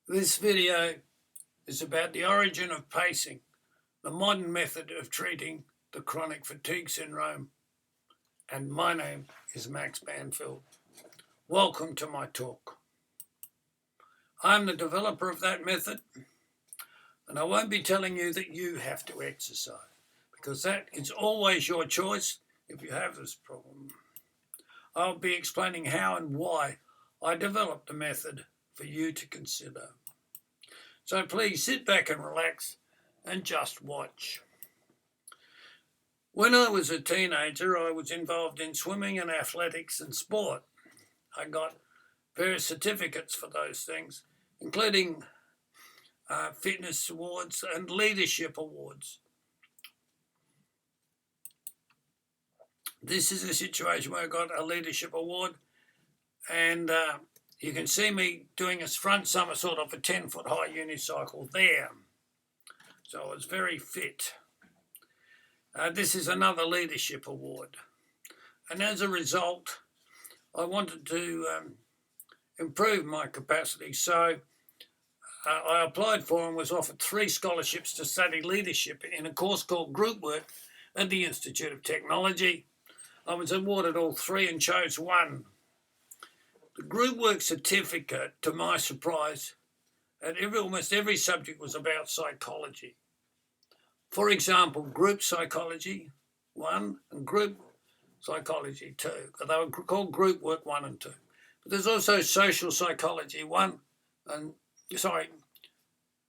This video is about the origin of pacing, the modern method of treating the chronic fatigue syndrome, and my name is Max Banfield. Welcome to my talk. I'm the developer of that method, and I won't be telling you that you have to exercise, because that is always your choice if you have this problem. I'll be explaining how and why I developed the method for you to consider. So please sit back and relax and just watch. When I was a teenager, I was involved in swimming and athletics and sport. I got various certificates for those things, including fitness awards and leadership awards. This is a situation where I got a leadership award, and you can see me doing a front somersault off a 10-foot high unicycle there. So I was very fit. This is another leadership award. And as a result, I wanted to improve my capacity. So I applied for and was offered 3 scholarships to study leadership in a course called Group Work at the Institute of Technology. I was awarded all 3 and chose one. The Group Work certificate, to my surprise, at almost every subject was about psychology. For example, Group Psychology 1 and Group Psychology 2. They were called Group Work 1 and 2. But there's also Social Psychology 1 and,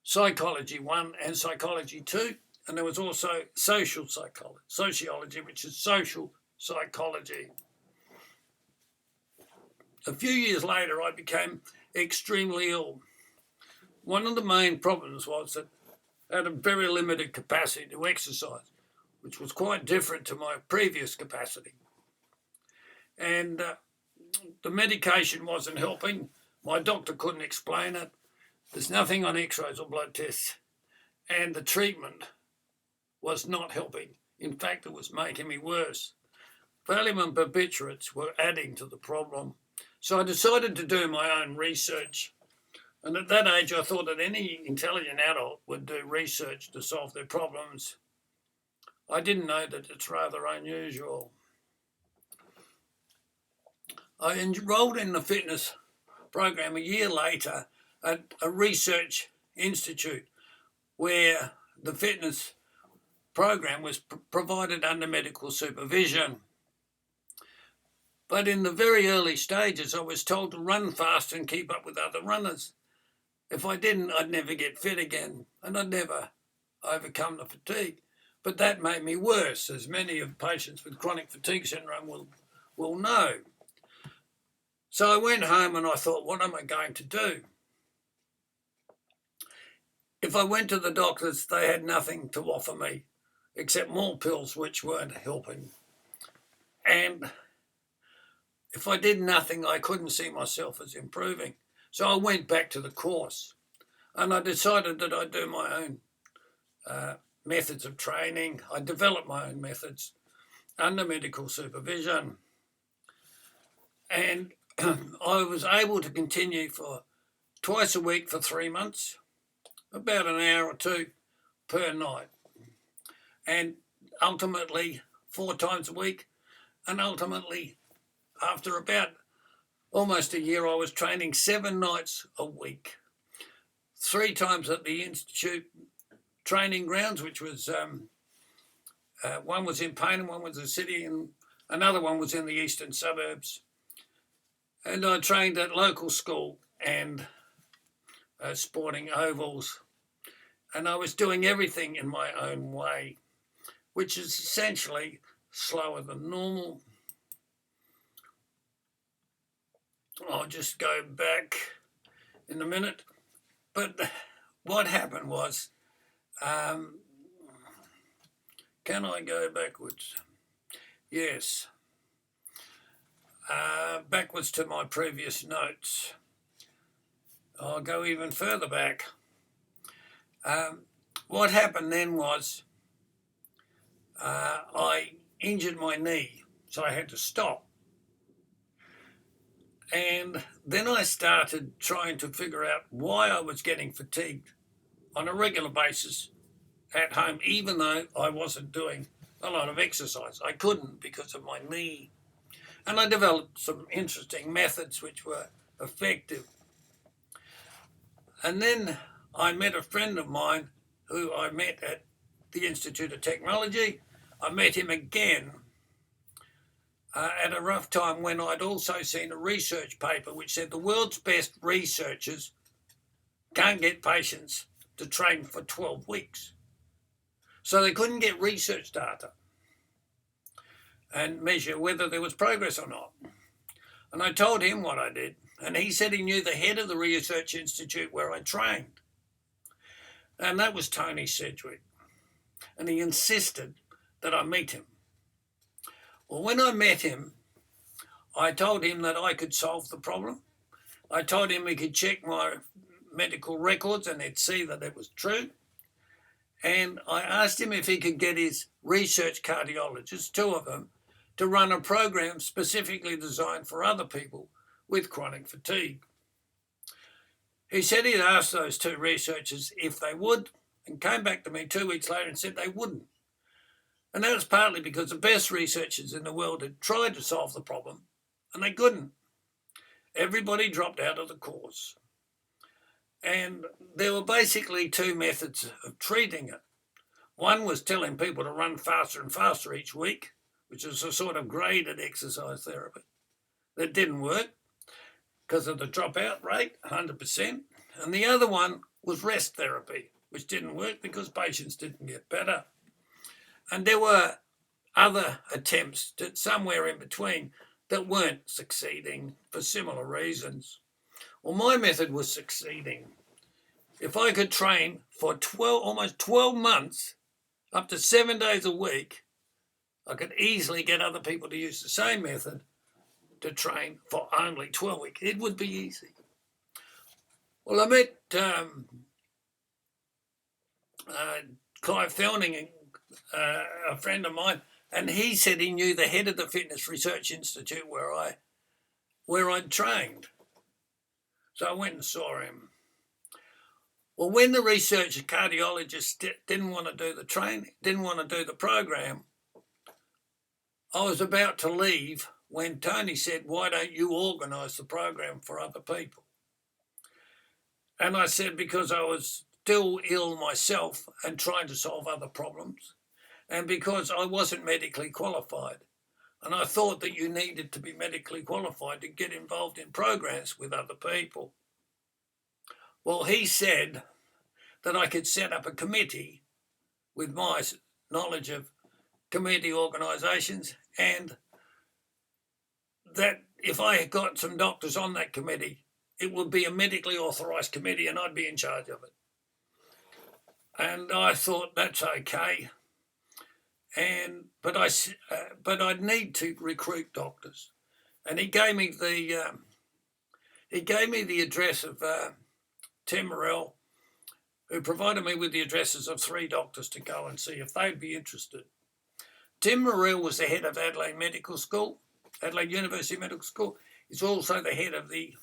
Psychology 1 and Psychology 2. And there was also Social Psychology, Sociology, which is Social Psychology. A few years later, I became extremely ill. One of the main problems was that I had a very limited capacity to exercise, which was quite different to my previous capacity. And the medication wasn't helping. My doctor couldn't explain it. There's nothing on x-rays or blood tests. And the treatment was not helping. In fact, it was making me worse. Valium and barbiturates were adding to the problem. So I decided to do my own research. And at that age, I thought that any intelligent adult would do research to solve their problems. I didn't know that it's rather unusual. I enrolled in the fitness program a year later at a research institute where the fitness program was provided under medical supervision. But in the very early stages, I was told to run fast and keep up with other runners. If I didn't, I'd never get fit again, and I'd never overcome the fatigue. But that made me worse, as many of patients with chronic fatigue syndrome will know. So I went home and I thought, what am I going to do? If I went to the doctors, they had nothing to offer me except more pills which weren't helping. And if I did nothing, I couldn't see myself as improving. So I went back to the course and I decided that I'd do my own methods of training. I developed my own methods under medical supervision. And I was able to continue for twice a week for 3 months, about an hour or 2 per night. And ultimately 4 times a week. And ultimately, after about almost a year, I was training 7 nights a week, 3 times at the Institute training grounds, which was, one was in Payneham, one was in the city, and another one was in the eastern suburbs. And I trained at local school and sporting ovals. And I was doing everything in my own way, which is essentially slower than normal. I'll just go back in a minute. But what happened was, can I go backwards? Yes. Backwards to my previous notes. I'll go even further back. What happened then was I injured my knee, so I had to stop. And then I started trying to figure out why I was getting fatigued on a regular basis at home, even though I wasn't doing a lot of exercise. I couldn't because of my knee. And I developed some interesting methods which were effective. And then I met a friend of mine who I met at the Institute of Technology. I met him again at a rough time when I'd also seen a research paper which said the world's best researchers can't get patients to train for 12 weeks. So they couldn't get research data and measure whether there was progress or not. And I told him what I did, and he said he knew the head of the research institute where I trained. And that was Tony Sedgwick. And he insisted that I meet him. Well, when I met him, I told him that I could solve the problem. I told him he could check my medical records and he'd see that it was true. And I asked him if he could get his research cardiologists, two of them, to run a program specifically designed for other people with chronic fatigue. He said he'd asked those two researchers if they would, and came back to me 2 weeks later and said they wouldn't. And that was partly because the best researchers in the world had tried to solve the problem and they couldn't. Everybody dropped out of the course. And there were basically two methods of treating it. One was telling people to run faster and faster each week, which is a sort of graded exercise therapy. That didn't work because of the dropout rate, 100%. And the other one was rest therapy, which didn't work because patients didn't get better. And there were other attempts somewhere in between that weren't succeeding for similar reasons. Well, my method was succeeding. If I could train for almost 12 months, up to 7 days a week, I could easily get other people to use the same method to train for only 12 weeks. It would be easy. Well, I met Clive Felning, a friend of mine, and he said he knew the head of the Fitness Research Institute where I'd trained. So I went and saw him. Well, when the research cardiologist didn't want to do the training, didn't want to do the program, I was about to leave when Tony said, "Why don't you organise the program for other people?" And I said, because I was still ill myself and trying to solve other problems, and because I wasn't medically qualified. And I thought that you needed to be medically qualified to get involved in programs with other people. Well, he said that I could set up a committee with my knowledge of community organisations, and that if I had got some doctors on that committee, it would be a medically authorised committee and I'd be in charge of it. And I thought, that's okay. But I'd need to recruit doctors. And he gave me the address of Tim Morrell, who provided me with the addresses of 3 doctors to go and see if they'd be interested. Tim Morrell was the head of Adelaide University Medical School. He's also the head of the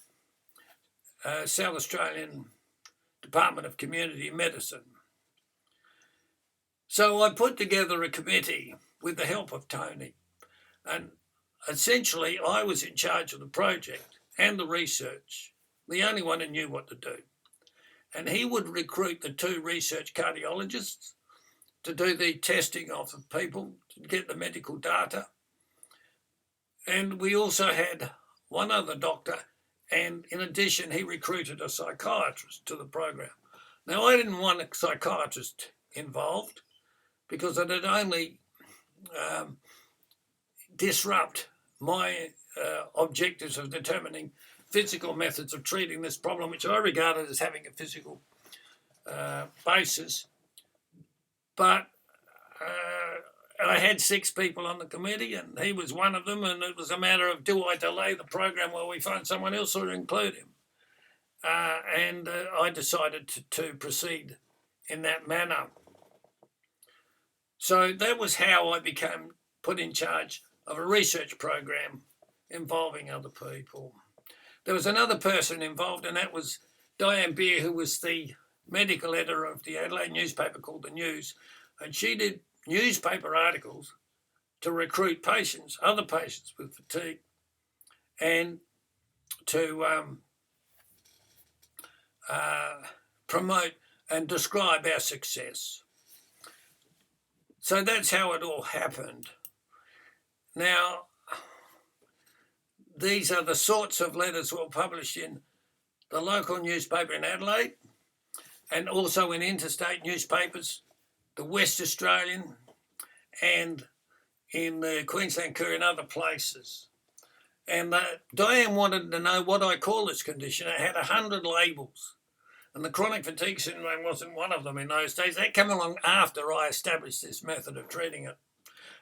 South Australian Department of Community Medicine. So I put together a committee with the help of Tony, and essentially I was in charge of the project and the research, the only one who knew what to do. And he would recruit the 2 research cardiologists to do the testing of the people, to get the medical data. And we also had one other doctor, and in addition, he recruited a psychiatrist to the program. Now, I didn't want a psychiatrist involved because it'd only disrupt my objectives of determining physical methods of treating this problem, which I regarded as having a physical basis. But I had 6 people on the committee, and he was one of them, and it was a matter of, do I delay the program while we find someone else or include him? And I decided to proceed in that manner. So that was how I became put in charge of a research program involving other people. There was another person involved, and that was Diane Beer, who was the medical editor of the Adelaide newspaper called The News, and she did newspaper articles to recruit patients, other patients with fatigue, and to promote and describe our success. So that's how it all happened. Now, these are the sorts of letters that were published in the local newspaper in Adelaide and also in interstate newspapers, the West Australian and in the Queensland Courier and other places. And Diane wanted to know what I call this condition. It had 100 labels. And the chronic fatigue syndrome wasn't one of them in those days. That came along after I established this method of treating it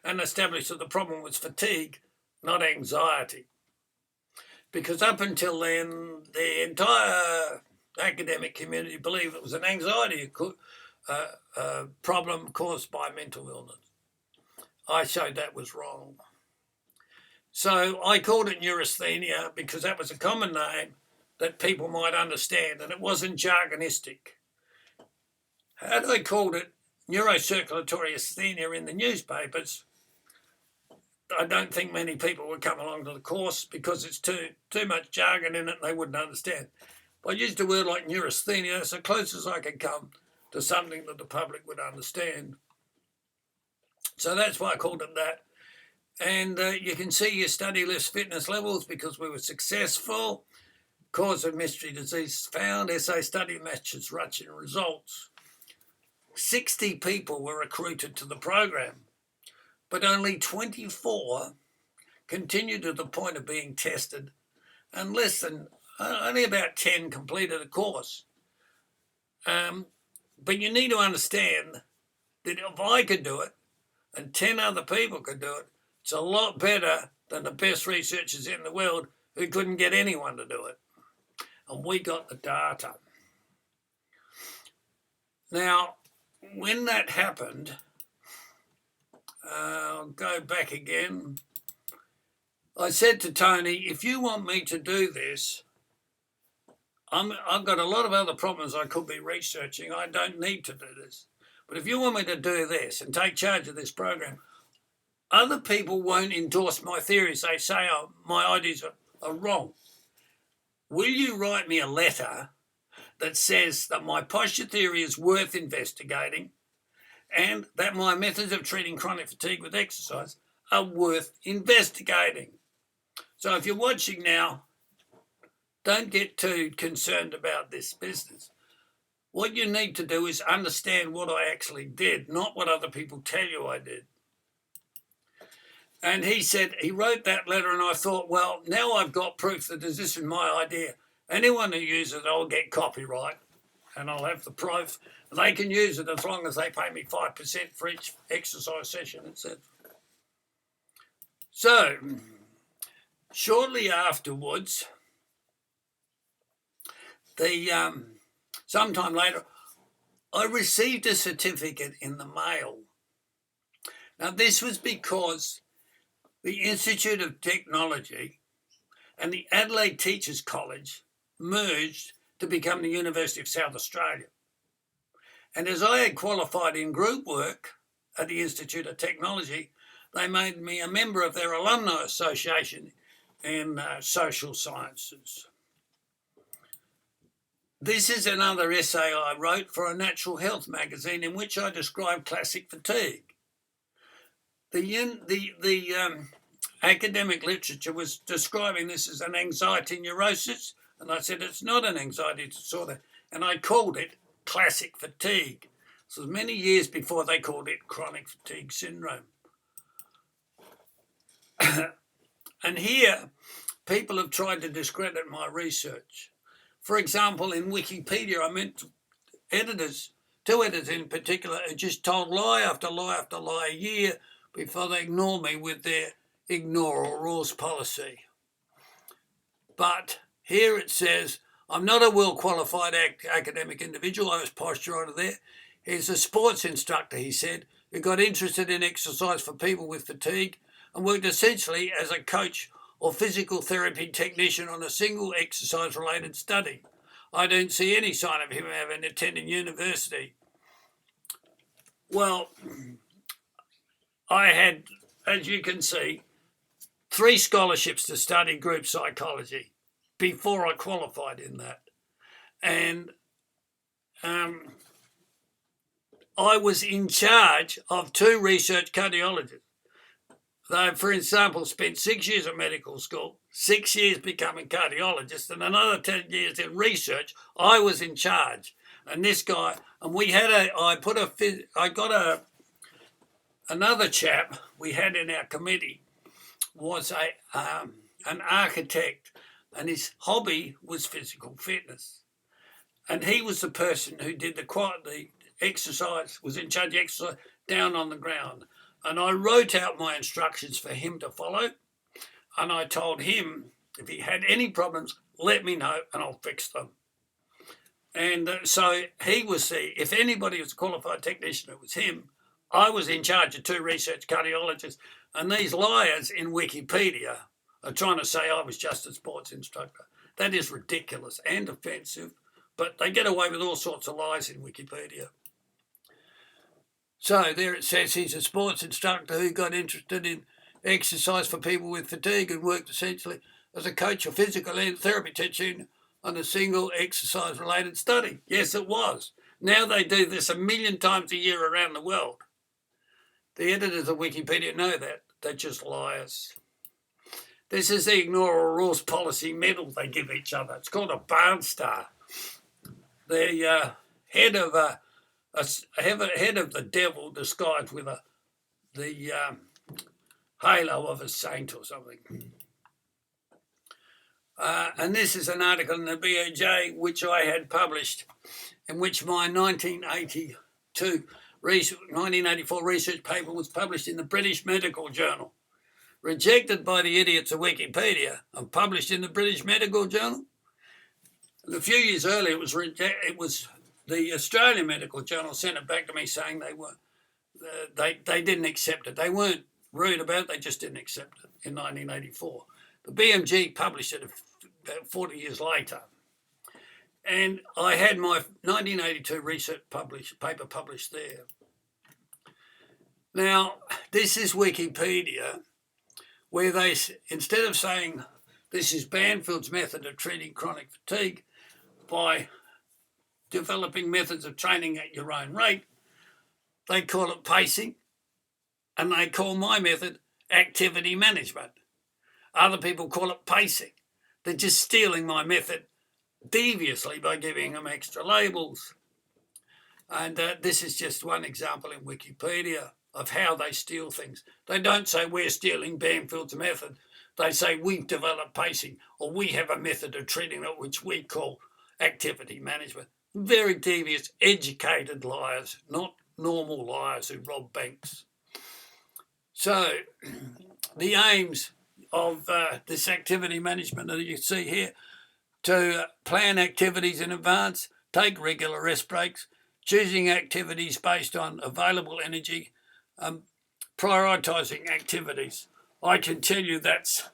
and established that the problem was fatigue, not anxiety. Because up until then, the entire academic community believed it was an anxiety problem caused by mental illness. I showed that was wrong. So I called it neurasthenia because that was a common name that people might understand, and it wasn't jargonistic. Had I called it neurocirculatory asthenia in the newspapers, I don't think many people would come along to the course because it's too much jargon in it and they wouldn't understand. If I used a word like neurasthenia, that's the closest I could come to something that the public would understand. So that's why I called it that. And you can see your study list fitness levels because we were successful. Cause of mystery disease found. SA study matches Russian results. 60 people were recruited to the program, but only 24 continued to the point of being tested, and only about 10 completed the course. But you need to understand that if I could do it and 10 other people could do it, it's a lot better than the best researchers in the world who couldn't get anyone to do it. And we got the data. Now, when that happened, I'll go back again. I said to Tony, if you want me to do this, I've got a lot of other problems I could be researching. I don't need to do this. But if you want me to do this and take charge of this program, other people won't endorse my theories. They say my ideas are wrong. Will you write me a letter that says that my posture theory is worth investigating and that my methods of treating chronic fatigue with exercise are worth investigating? So if you're watching now, don't get too concerned about this business. What you need to do is understand what I actually did, not what other people tell you I did. And he wrote that letter, and I thought, well, now I've got proof that this is my idea. Anyone who uses it, I'll get copyright, and I'll have the proof. They can use it as long as they pay me 5% for each exercise session, etc. So, shortly afterwards, sometime later, I received a certificate in the mail. Now, this was because the Institute of Technology and the Adelaide Teachers College merged to become the University of South Australia. And as I had qualified in group work at the Institute of Technology, they made me a member of their alumni association in social sciences. This is another essay I wrote for a natural health magazine in which I described classic fatigue. The academic literature was describing this as an anxiety neurosis, and I said it's not an anxiety disorder, and I called it classic fatigue. This was many years before they called it chronic fatigue syndrome. And here, people have tried to discredit my research. For example, in Wikipedia, I meant two editors in particular, had just told lie after lie after lie a year before they ignore me with their ignore all rules policy. But here it says, I'm not a well-qualified academic individual. I was posture writer there. He's a sports instructor, he said, who got interested in exercise for people with fatigue and worked essentially as a coach or physical therapy technician on a single exercise-related study. I don't see any sign of him having attended university. Well, I had, as you can see, 3 scholarships to study group psychology before I qualified in that. And I was in charge of 2 research cardiologists. They, for example, spent 6 years at medical school, 6 years becoming cardiologists, and another 10 years in research. I was in charge. And this guy, and we had another chap we had in our committee was an architect, and his hobby was physical fitness. And he was the person who did the exercise, was in charge of exercise down on the ground. And I wrote out my instructions for him to follow. And I told him, if he had any problems, let me know and I'll fix them. And so he was if anybody was a qualified technician, it was him. I was in charge of 2 research cardiologists. And these liars in Wikipedia are trying to say I was just a sports instructor. That is ridiculous and offensive, but they get away with all sorts of lies in Wikipedia. So there it says he's a sports instructor who got interested in exercise for people with fatigue and worked essentially as a coach or physical therapy teaching on a single exercise-related study. Yes, it was. Now they do this 1 million times a year around the world. The editors of Wikipedia know that. They're just liars. This is the ignore all rules policy medal they give each other. It's called a Barn Star. The head of the devil disguised with the halo of a saint or something. And this is an article in the BOJ which I had published, in which my 1984 research paper was published in the British Medical Journal, rejected by the idiots of Wikipedia and published in the British Medical Journal. And a few years earlier, it was the Australian Medical Journal sent it back to me saying they didn't accept it. They weren't rude about it, they just didn't accept it in 1984. The BMG published it about 40 years later. And I had my 1982 research paper published there. Now, this is Wikipedia, where they, instead of saying this is Banfield's method of treating chronic fatigue by developing methods of training at your own rate, they call it pacing, and they call my method activity management. Other people call it pacing. They're just stealing my method deviously by giving them extra labels. And this is just one example in Wikipedia of how they steal things. They don't say we're stealing Banfield's method. They say we've developed pacing, or we have a method of treating it which we call activity management. Very devious, educated liars, not normal liars who rob banks. So the aims of this activity management that you see here, to plan activities in advance, take regular rest breaks, choosing activities based on available energy, prioritising activities. I can tell you that's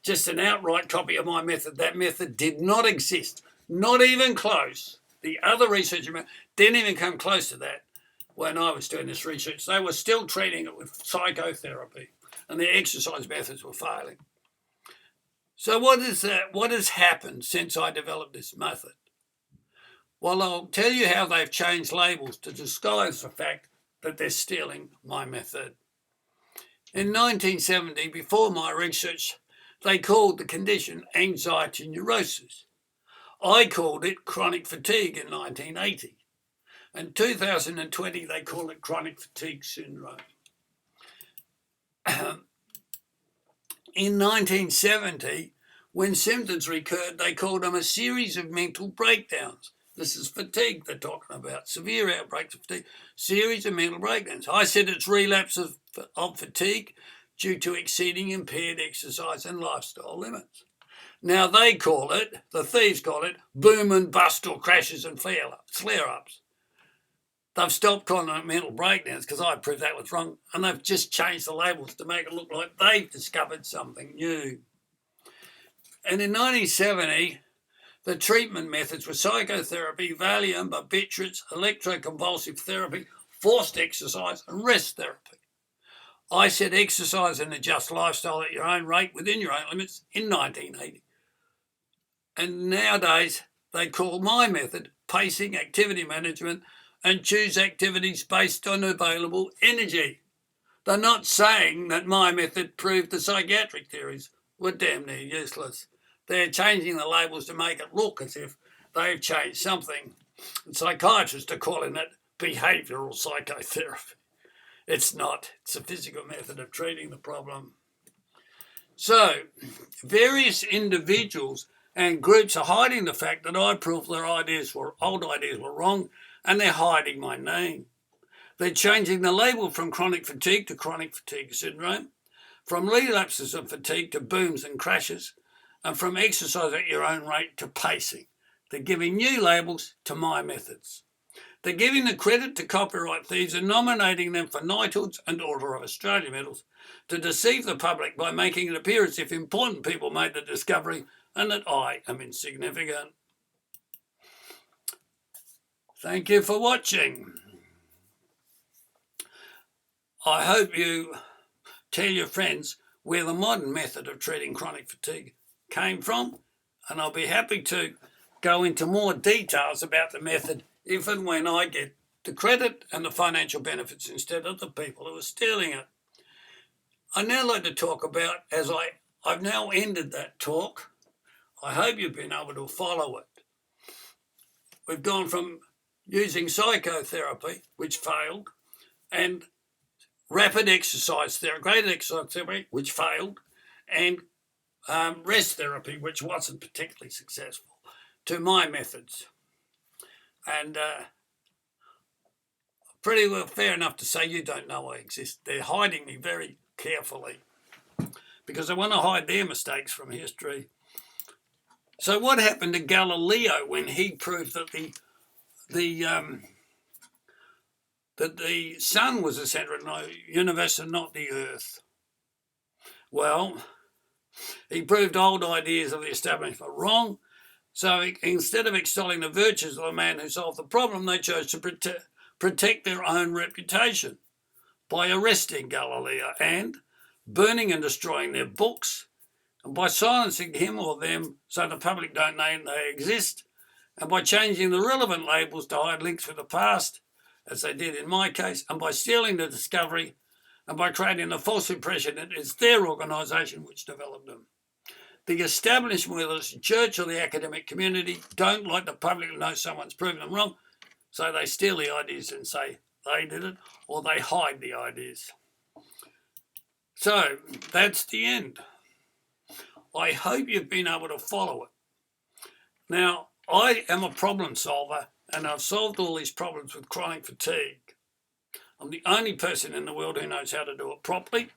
just an outright copy of my method. That method did not exist, not even close. The other researchers didn't even come close to that when I was doing this research. They were still treating it with psychotherapy, and their exercise methods were failing. So what has happened since I developed this method? Well, I'll tell you how they've changed labels to disguise the fact that they're stealing my method. In 1970, before my research, they called the condition anxiety neurosis. I called it chronic fatigue in 1980. In 2020, they call it chronic fatigue syndrome. In 1970, when symptoms recurred, they called them a series of mental breakdowns. This is fatigue they're talking about, severe outbreaks of fatigue, series of mental breakdowns. I said it's relapse of fatigue due to exceeding impaired exercise and lifestyle limits. Now they call it, the thieves call it, boom and bust or crashes and flare-ups. They've stopped calling it mental breakdowns because I proved that was wrong, and they've just changed the labels to make it look like they've discovered something new. And in 1970, the treatment methods were psychotherapy, Valium, barbiturates, electroconvulsive therapy, forced exercise, and rest therapy. I said exercise and adjust lifestyle at your own rate within your own limits in 1980. And nowadays, they call my method pacing, activity management, and choose activities based on available energy. They're not saying that my method proved the psychiatric theories were damn near useless. They're changing the labels to make it look as if they've changed something. And psychiatrists are calling it behavioural psychotherapy. It's not. It's a physical method of treating the problem. So, various individuals and groups are hiding the fact that I proved their old ideas were wrong, and they're hiding my name. They're changing the label from chronic fatigue to chronic fatigue syndrome, from relapses of fatigue to booms and crashes, and from exercise at your own rate to pacing. They're giving new labels to my methods. They're giving the credit to copyright thieves and nominating them for knighthoods and Order of Australia medals to deceive the public by making it appear as if important people made the discovery and that I am insignificant. Thank you for watching. I hope you tell your friends where the modern method of treating chronic fatigue came from, and I'll be happy to go into more details about the method if and when I get the credit and the financial benefits instead of the people who are stealing it. I'd now like to talk about, as I've now ended that talk, I hope you've been able to follow it. We've gone from using psychotherapy, which failed, and rapid exercise therapy, graded exercise therapy, which failed, and rest therapy, which wasn't particularly successful, to my methods. And pretty well fair enough to say you don't know I exist. They're hiding me very carefully because they want to hide their mistakes from history. So what happened to Galileo when he proved that the sun was the centre of the universe and not the earth? Well, he proved old ideas of the establishment wrong. So instead of extolling the virtues of the man who solved the problem, they chose to protect their own reputation by arresting Galileo and burning and destroying their books, and by silencing him or them so the public don't know they exist, and by changing the relevant labels to hide links with the past, as they did in my case, and by stealing the discovery, and by creating the false impression that it's their organisation which developed them. The establishment, whether it's the church or the academic community, don't like the public to know someone's proven them wrong, so they steal the ideas and say they did it, or they hide the ideas. So that's the end. I hope you've been able to follow it. Now, I am a problem solver, and I've solved all these problems with chronic fatigue. I'm the only person in the world who knows how to do it properly.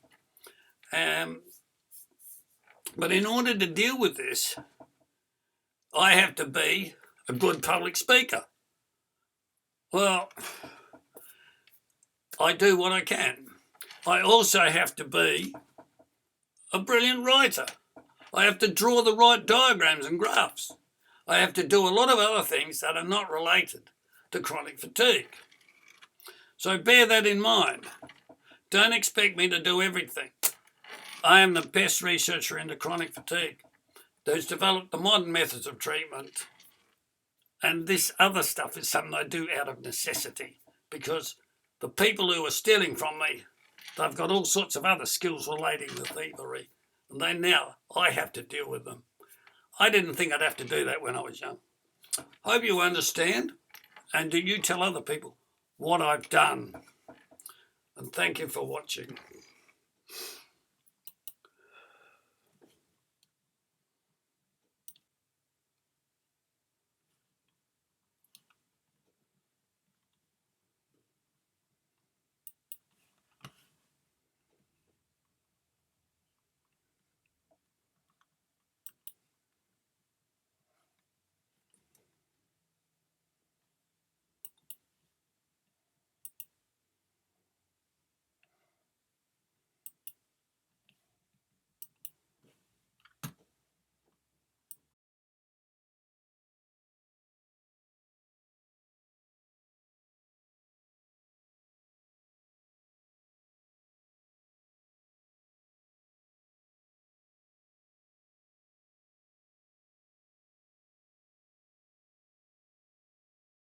But in order to deal with this, I have to be a good public speaker. Well, I do what I can. I also have to be a brilliant writer. I have to draw the right diagrams and graphs. I have to do a lot of other things that are not related to chronic fatigue. So bear that in mind. Don't expect me to do everything. I am the best researcher into chronic fatigue who's developed the modern methods of treatment. And this other stuff is something I do out of necessity because the people who are stealing from me, they've got all sorts of other skills relating to thievery. And now I have to deal with them. I didn't think I'd have to do that when I was young. Hope you understand, and do you tell other people what I've done. And thank you for watching.